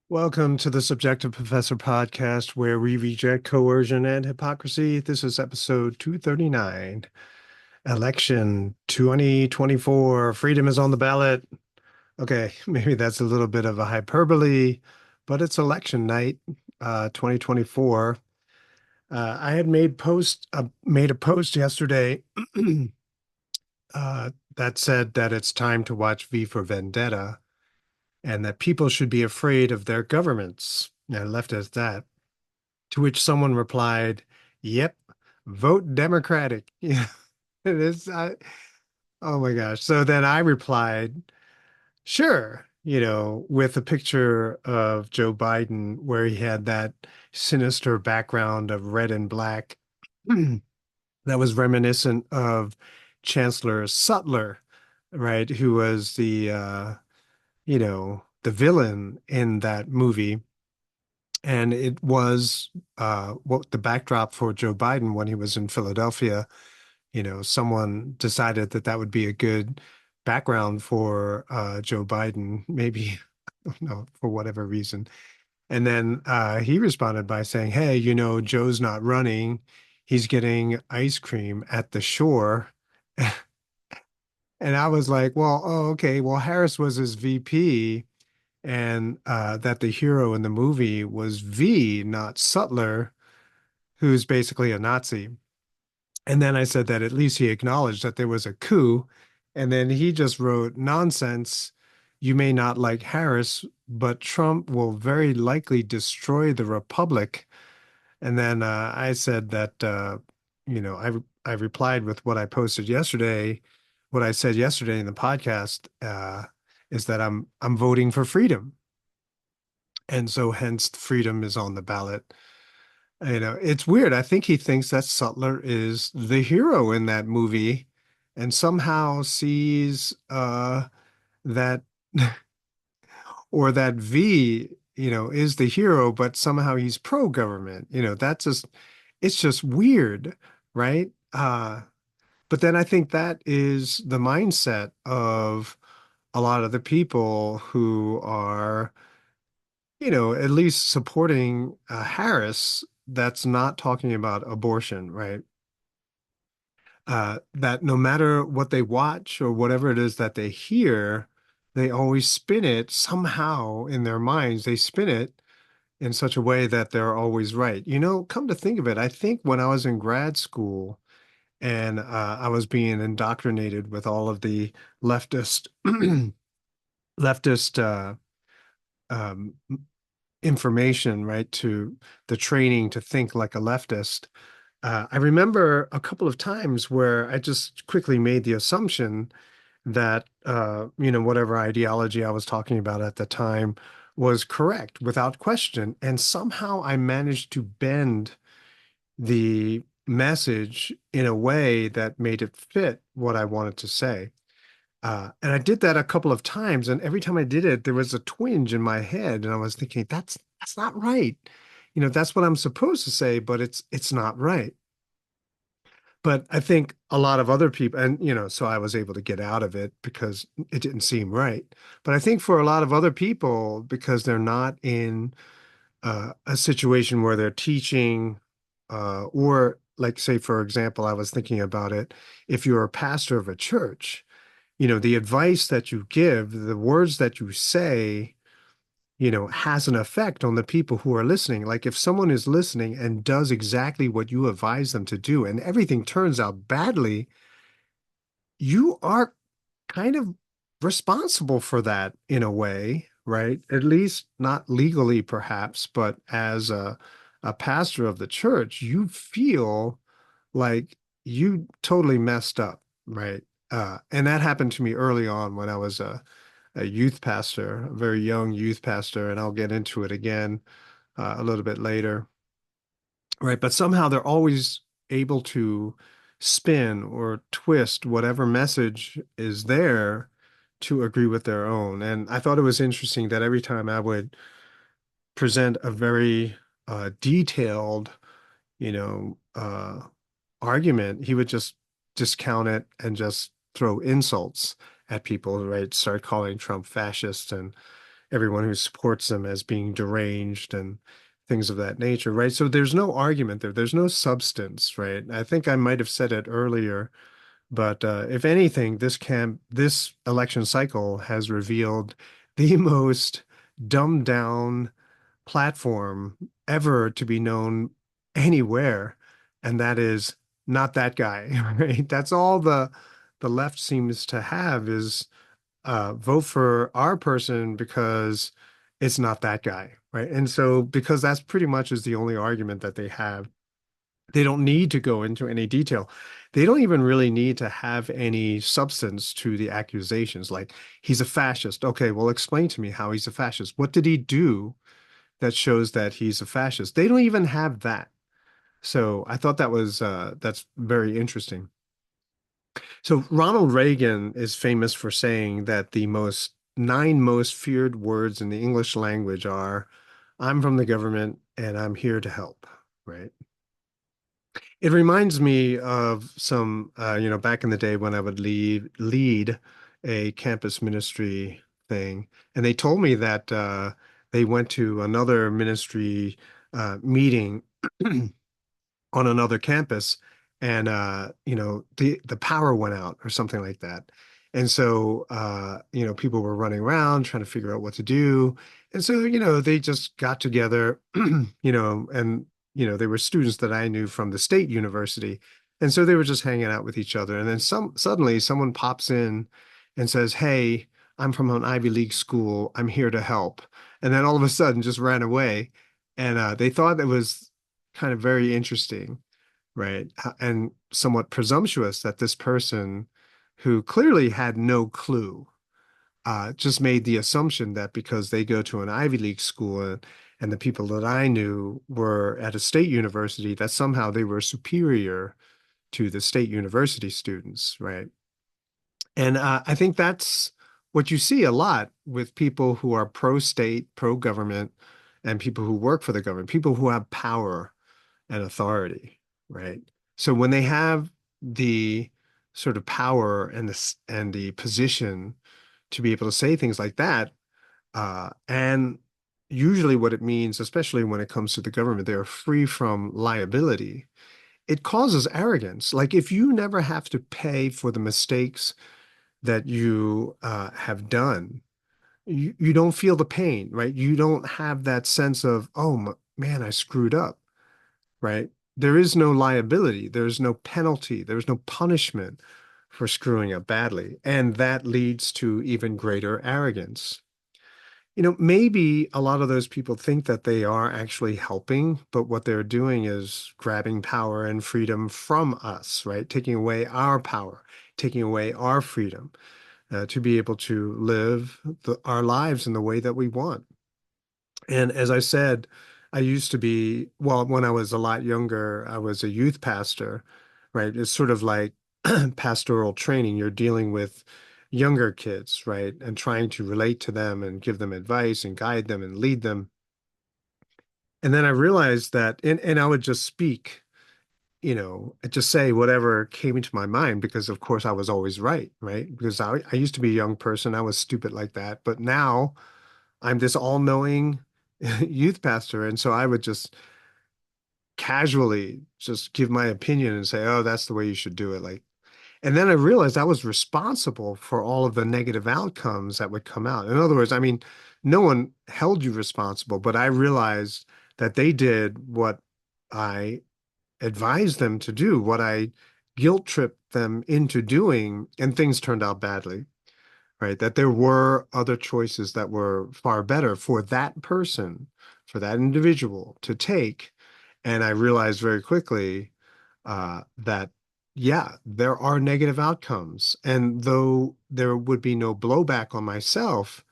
Welcome to the Subjective Professor podcast, where we reject coercion and hypocrisy. This is episode 239. Election 2024. Freedom is on the ballot. Okay, maybe that's a little bit of a hyperbole, but it's election night, 2024. I had made a post yesterday that said that it's time to watch V for Vendetta and that people should be afraid of their governments. And I left it at that. To which someone replied, "Yep, vote Democratic." Yeah, it is. Oh my gosh. So then I replied, "Sure," with a picture of Joe Biden where he had that sinister background of red and black that was reminiscent of Chancellor Sutler, right? Who was the villain in that movie. And it was what the backdrop for Joe Biden when he was in Philadelphia. Someone decided that that would be a good background for Joe Biden, maybe, I don't know, for whatever reason. And then he responded by saying, "Hey, Joe's not running. He's getting ice cream at the shore." And I was like, well, oh, okay. Well, Harris was his VP, and that the hero in the movie was V, not Sutler, who's basically a Nazi. And then I said that at least he acknowledged that there was a coup. And then he just wrote, "Nonsense. You may not like Harris, but Trump will very likely destroy the republic." And then I said that, I replied with what I posted yesterday. What I said yesterday in the podcast is that I'm voting for freedom. And so hence freedom is on the ballot. It's weird. I think he thinks that Sutler is the hero in that movie and somehow sees that or that V, is the hero, but somehow he's pro-government. That's just it's just weird, right? But then I think that is the mindset of a lot of the people who are at least supporting Harris that's not talking about abortion, right? That no matter what they watch or whatever it is that they hear, they always spin it somehow in their minds. They spin it in such a way that they're always right. Come to think of it, I think when I was in grad school and I was being indoctrinated with all of the leftist leftist um, information, right, to the training to think like a leftist. I remember a couple of times where I just quickly made the assumption that, whatever ideology I was talking about at the time was correct without question. And somehow I managed to bend the message in a way that made it fit what I wanted to say. And I did that a couple of times, and every time I did it, there was a twinge in my head, and I was thinking, that's not right. That's what I'm supposed to say, but it's not right. But I think a lot of other people, and so I was able to get out of it because it didn't seem right. But I think for a lot of other people, because they're not in a situation where they're teaching, or like, say, for example, I was thinking about it, if you're a pastor of a church, the advice that you give, the words that you say, has an effect on the people who are listening. Like if someone is listening and does exactly what you advise them to do, and everything turns out badly, you are kind of responsible for that in a way, right? At least not legally, perhaps, but as a pastor of the church, you feel like you totally messed up, right? And that happened to me early on when I was a youth pastor, a very young youth pastor, and I'll get into it again a little bit later, right? But somehow they're always able to spin or twist whatever message is there to agree with their own. And I thought it was interesting that every time I would present a very detailed, you know, uh, argument, he would just discount it and just throw insults at people, right? Start calling Trump fascist and everyone who supports them as being deranged and things of that nature, right? So there's no argument there. There's no substance, right? I think I might have said it earlier, but if anything, this election cycle has revealed the most dumbed down platform ever to be known anywhere, and that is not that guy, right? That's all the left seems to have is vote for our person because it's not that guy, right? And so because that's pretty much is the only argument that they have, they don't need to go into any detail. They don't even really need to have any substance to the accusations. Like, he's a fascist. Okay, well, explain to me how he's a fascist. What did he do that shows that he's a fascist? They don't even have that. So I thought that's very interesting. So Ronald Reagan is famous for saying that the nine most feared words in the English language are, "I'm from the government and I'm here to help," right? It reminds me of some, back in the day when I would lead a campus ministry thing, and they told me that they went to another ministry meeting on another campus, and the power went out or something like that. And so people were running around trying to figure out what to do. And so they just got together, and they were students that I knew from the state university. And so they were just hanging out with each other. And then suddenly someone pops in and says, "Hey, I'm from an Ivy League school. I'm here to help." And then all of a sudden just ran away. And they thought it was kind of very interesting, right? And somewhat presumptuous that this person who clearly had no clue just made the assumption that because they go to an Ivy League school and the people that I knew were at a state university, that somehow they were superior to the state university students, right? And I think that's what you see a lot with people who are pro-state, pro-government, and people who work for the government, people who have power and authority, right? So when they have the sort of power and the position to be able to say things like that, and usually what it means, especially when it comes to the government, they're free from liability. It causes arrogance. Like, if you never have to pay for the mistakes that you have done, you don't feel the pain, right? You don't have that sense of, oh man, I screwed up, right? There is no liability, there's no penalty, there's no punishment for screwing up badly. And that leads to even greater arrogance. Maybe a lot of those people think that they are actually helping, but what they're doing is grabbing power and freedom from us, right? Taking away our power, taking away our freedom to be able to live our lives in the way that we want. And as I said, I used to be, well, when I was a lot younger, I was a youth pastor, right? It's sort of like pastoral training. You're dealing with younger kids, right? And trying to relate to them and give them advice and guide them and lead them. And then I realized that, and I would just speak, just say whatever came into my mind because, of course, I was always right, right? Because I used to be a young person. I was stupid like that. But now, I'm this all-knowing youth pastor, and so I would just casually just give my opinion and say, "Oh, that's the way you should do it." Like, and then I realized I was responsible for all of the negative outcomes that would come out. In other words, I mean, no one held you responsible, but I realized that they did what I advised them to do, what I guilt tripped them into doing, and things turned out badly, right? That there were other choices that were far better for that person, for that individual to take. And I realized very quickly that, yeah, there are negative outcomes. And though there would be no blowback on myself,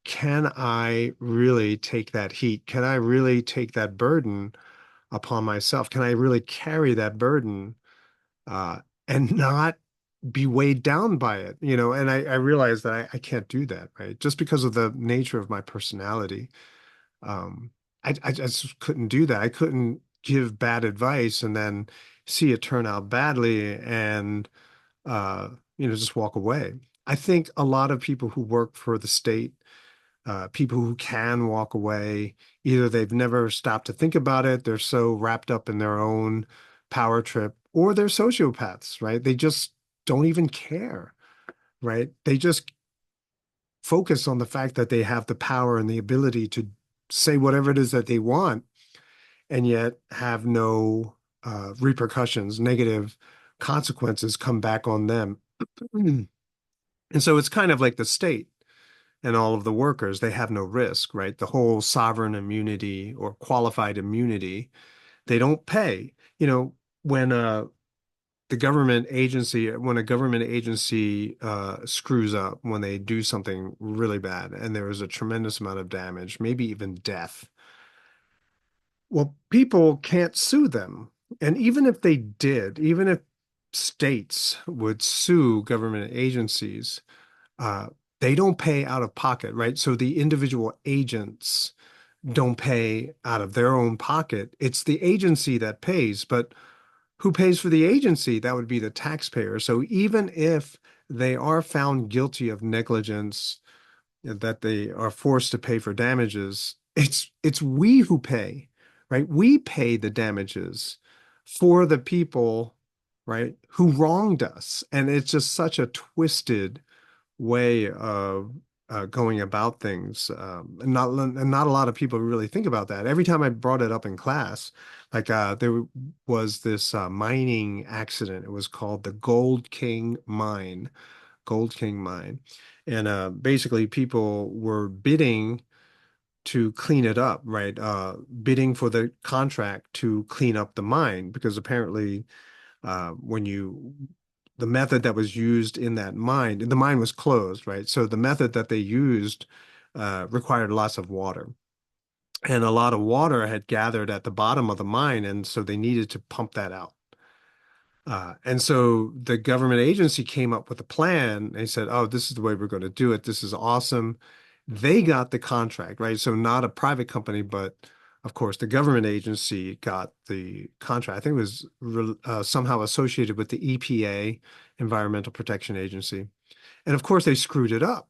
can I really take that heat? Can I really take that burden upon myself? Can I really carry that burden uh, and not be weighed down by it, and I realized that I can't do that, right? Just because of the nature of my personality. Um, I just couldn't do that. I couldn't give bad advice and then see it turn out badly and, just walk away. I think a lot of people who work for the state people who can walk away. Either they've never stopped to think about it, they're so wrapped up in their own power trip, or they're sociopaths, right? They just don't even care, right? They just focus on the fact that they have the power and the ability to say whatever it is that they want and yet have no repercussions, negative consequences come back on them. And so it's kind of like the state and all of the workers, they have no risk, right? The whole sovereign immunity or qualified immunity, they don't pay. When when a government agency screws up, when they do something really bad and there is a tremendous amount of damage, maybe even death, well, people can't sue them. And even if they did, even if states would sue government agencies, uh, they don't pay out of pocket, right? So the individual agents don't pay out of their own pocket. It's the agency that pays, but who pays for the agency? That would be the taxpayer. So even if they are found guilty of negligence, that they are forced to pay for damages, it's we who pay, right? We pay the damages for the people, right, who wronged us. And it's just such a twisted way of going about things. And not a lot of people really think about that. Every time I brought it up in class, like there was this mining accident. It was called the Gold King Mine. And basically people were bidding to clean it up, right? Bidding for the contract to clean up the mine because apparently when you the method that was used in that mine, the mine was closed, right? So the method that they used required lots of water. And a lot of water had gathered at the bottom of the mine, and so they needed to pump that out. And so the government agency came up with a plan. They said, "Oh, this is the way we're going to do it. This is awesome." They got the contract, right? So not a private company, but of course the government agency got the contract. I think it was somehow associated with the EPA, Environmental Protection Agency. And of course they screwed it up.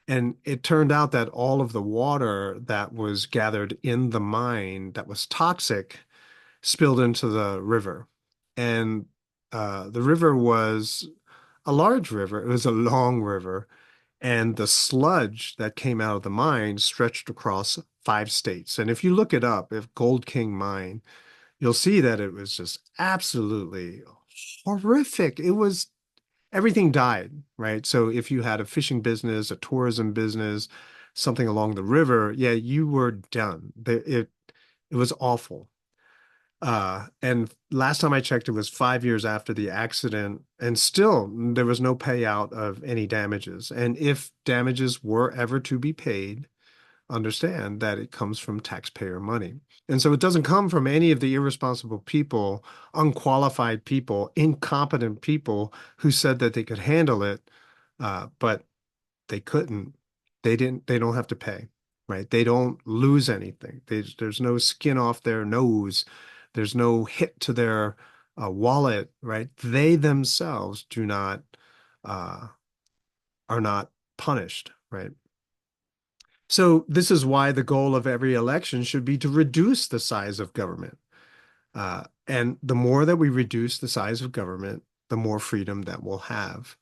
And it turned out that all of the water that was gathered in the mine that was toxic spilled into the river. And the river was a large river. It was a long river. And the sludge that came out of the mine stretched across 5 states. And if you look it up, if Gold King Mine, you'll see that it was just absolutely horrific. It was everything died, right? So if you had a fishing business, a tourism business, something along the river, yeah, you were done. It was awful. And last time I checked, it was 5 years after the accident, and still there was no payout of any damages. And if damages were ever to be paid, understand that it comes from taxpayer money. And so it doesn't come from any of the irresponsible people, unqualified people, incompetent people who said that they could handle it, but they couldn't. They don't have to pay, right? They don't lose anything. There's no skin off their nose. There's no hit to their wallet, right? They themselves do not uh, are not punished, right? So this is why the goal of every election should be to reduce the size of government. And the more that we reduce the size of government, the more freedom that we'll have.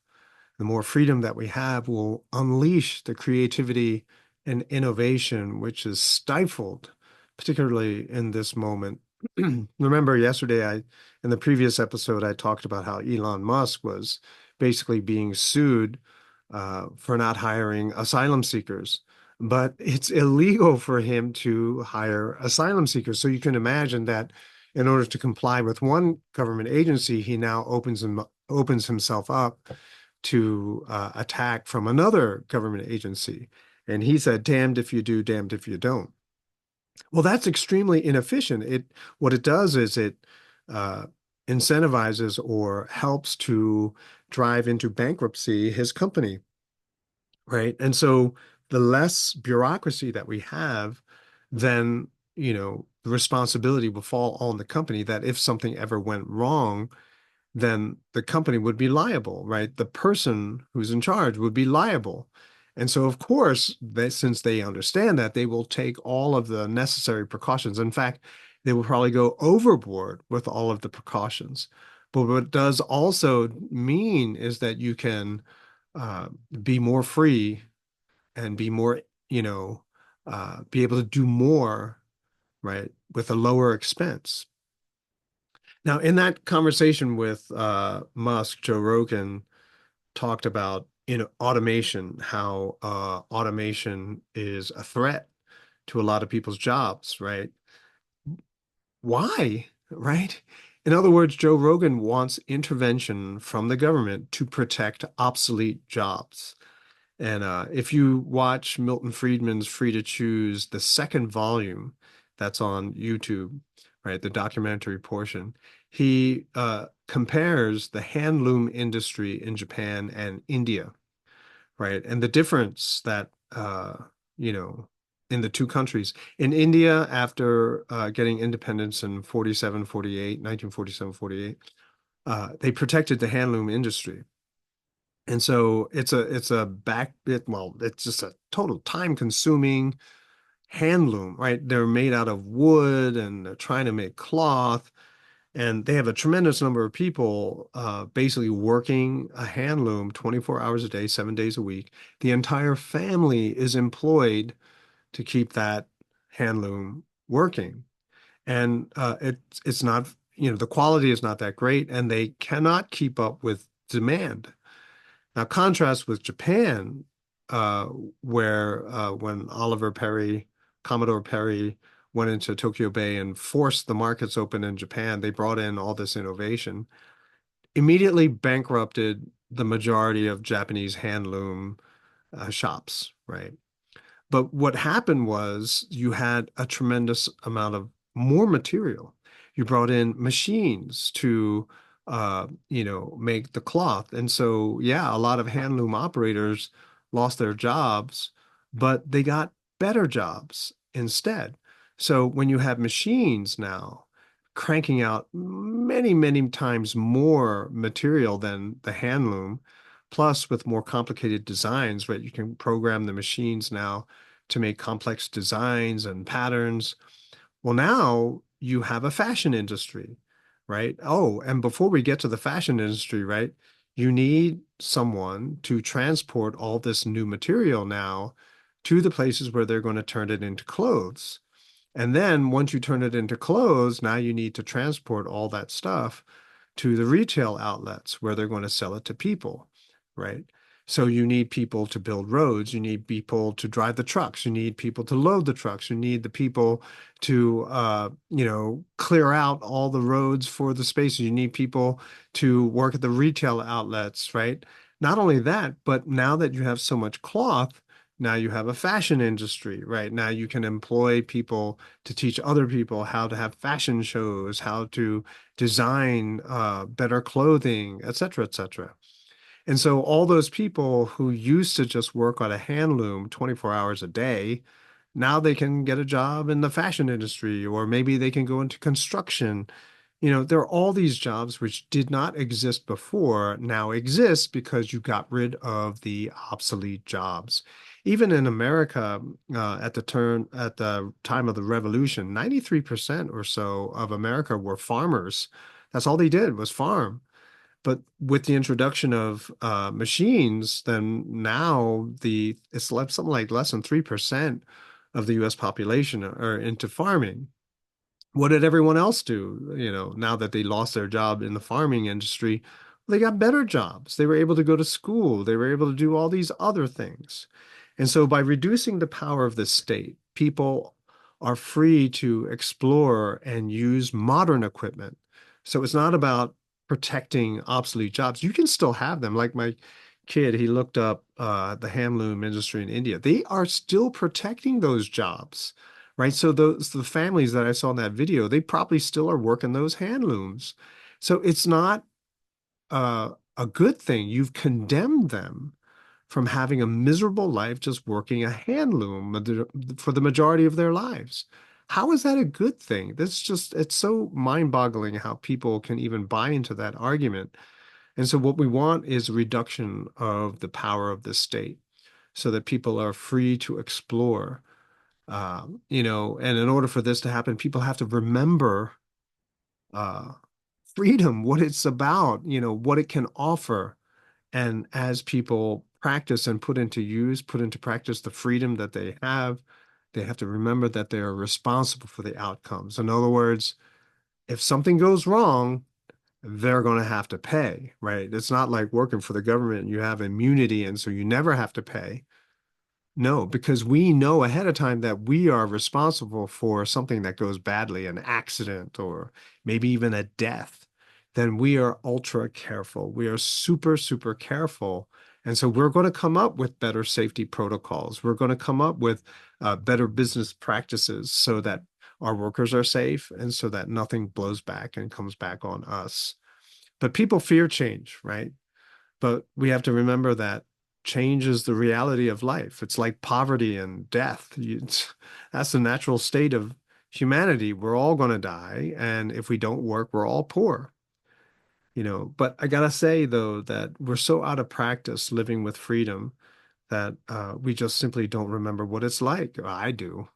The more freedom that we have will unleash the creativity and innovation, which is stifled, particularly in this moment. Remember yesterday, in the previous episode, I talked about how Elon Musk was basically being sued for not hiring asylum seekers. But it's illegal for him to hire asylum seekers. So you can imagine that in order to comply with one government agency, he now opens himself up to attack from another government agency. And he said, damned if you do, damned if you don't. Well, that's extremely inefficient. What it does is it uh, incentivizes or helps to drive into bankruptcy his company, right? And so the less bureaucracy that we have, then, the responsibility will fall on the company that if something ever went wrong, then the company would be liable, right? The person who's in charge would be liable. And so, of course, since they understand that, they will take all of the necessary precautions. In fact, they will probably go overboard with all of the precautions. But what it does also mean is that you can uh, be more free and be more, you know, be able to do more, right, with a lower expense. Now, in that conversation with Musk, Joe Rogan talked about, automation, how automation is a threat to a lot of people's jobs, right? Why? Right? In other words, Joe Rogan wants intervention from the government to protect obsolete jobs. And if you watch Milton Friedman's Free to Choose, the second volume that's on YouTube, right, the documentary portion, he compares the handloom industry in Japan and India, right? And the difference that, you know, in the two countries. In India, after getting independence in 47, 48, 1947, 48, they protected the handloom industry. And so it's a well, it's just a total time consuming handloom, right? They're made out of wood and they're trying to make cloth. And they have a tremendous number of people basically working a handloom 24 hours a day, 7 days a week. The entire family is employed to keep that handloom working. And it's not, the quality is not that great, and they cannot keep up with demand. Now, contrast with Japan, uh, where when Commodore Perry went into Tokyo Bay and forced the markets open in Japan, they brought in all this innovation, immediately bankrupted the majority of Japanese handloom shops, right? But what happened was you had a tremendous amount of more material. You brought in machines to, make the cloth. And so, yeah, a lot of handloom operators lost their jobs, but they got better jobs instead. So when you have machines now cranking out many, many times more material than the handloom, plus with more complicated designs, right? You can program the machines now to make complex designs and patterns. Well, now you have a fashion industry, right? Oh, and before we get to the fashion industry, right, you need someone to transport all this new material now to the places where they're going to turn it into clothes. And then once you turn it into clothes, now you need to transport all that stuff to the retail outlets where they're going to sell it to people, right? So you need people to build roads, you need people to drive the trucks, you need people to load the trucks, you need the people to clear out all the roads for the spaces, you need people to work at the retail outlets, right? Not only that, but now that you have so much cloth, now you have a fashion industry, right? Now you can employ people to teach other people how to have fashion shows, how to design better clothing, et cetera, et cetera. And so all those people who used to just work on a handloom 24 hours a day, now they can get a job in the fashion industry, or maybe they can go into construction. There are all these jobs which did not exist before now exist because you got rid of the obsolete jobs. Even in America, at the time of the revolution, 93% or so of America were farmers. That's all they did was farm. But with the introduction of machines, then now it's something like less than 3% of the US population are into farming. What did everyone else do? Now that they lost their job in the farming industry, they got better jobs. They were able to go to school. They were able to do all these other things. And so by reducing the power of the state, people are free to explore and use modern equipment. So it's not about protecting obsolete jobs. You can still have them. Like my kid, he looked up the handloom industry in India. They are still protecting those jobs, right? So the families that I saw in that video, they probably still are working those handlooms. So it's not a good thing. You've condemned them from having a miserable life just working a handloom for the majority of their lives. How is that a good thing? It's so mind-boggling how people can even buy into that argument. And so what we want is a reduction of the power of the state. so that people are free to explore. And in order for this to happen, people have to remember uh, freedom, what it's about, what it can offer. And as people practice and put into practice the freedom that they have to remember that they are responsible for the outcomes. In other words, if something goes wrong, they're going to have to pay, right? It's not like working for the government, you have immunity, and so you never have to pay. No, because we know ahead of time that we are responsible for something that goes badly, an accident or maybe even a death. Then we are ultra careful. We are super, super careful. And so we're going to come up with better safety protocols. We're going to come up with better business practices so that our workers are safe and so that nothing blows back and comes back on us. But people fear change, right? But we have to remember that change is the reality of life. It's like poverty and death. That's the natural state of humanity. We're all going to die. And if we don't work, we're all poor. But I gotta say, though, that we're so out of practice living with freedom that we just simply don't remember what it's like. I do.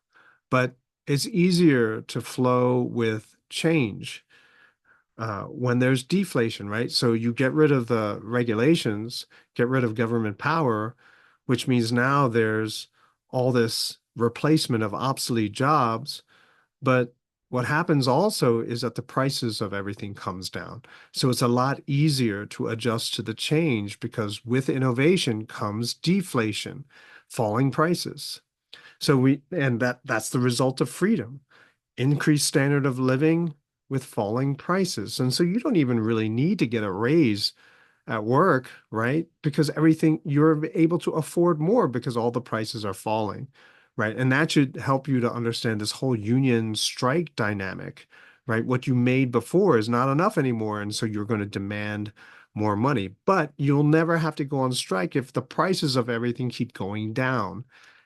But it's easier to flow with change when there's deflation, right? So you get rid of the regulations, get rid of government power, which means now there's all this replacement of obsolete jobs. But what happens also is that the prices of everything comes down. So it's a lot easier to adjust to the change because with innovation comes deflation, falling prices. And that's the result of freedom, increased standard of living with falling prices. And so you don't even really need to get a raise at work, right? Because everything you're able to afford more because all the prices are falling, right? And that should help you to understand this whole union strike dynamic, right? What you made before is not enough anymore. And so you're going to demand more money, but you'll never have to go on strike if the prices of everything keep going down.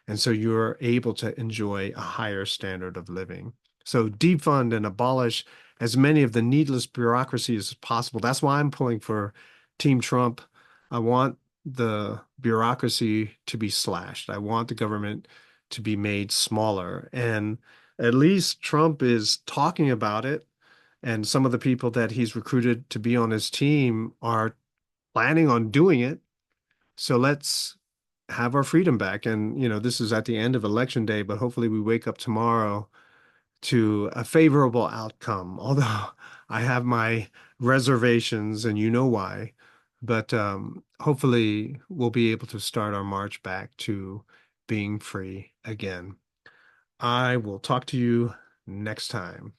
And so you're able to enjoy a higher standard of living. So defund and abolish as many of the needless bureaucracies as possible. That's why I'm pulling for Team Trump. I want the bureaucracy to be slashed. I want the government to be made smaller. And at least Trump is talking about it. And some of the people that he's recruited to be on his team are planning on doing it. So let's have our freedom back. And, this is at the end of election day, but hopefully we wake up tomorrow to a favorable outcome, although I have my reservations and you know why. But hopefully we'll be able to start our march back to being free again. I will talk to you next time.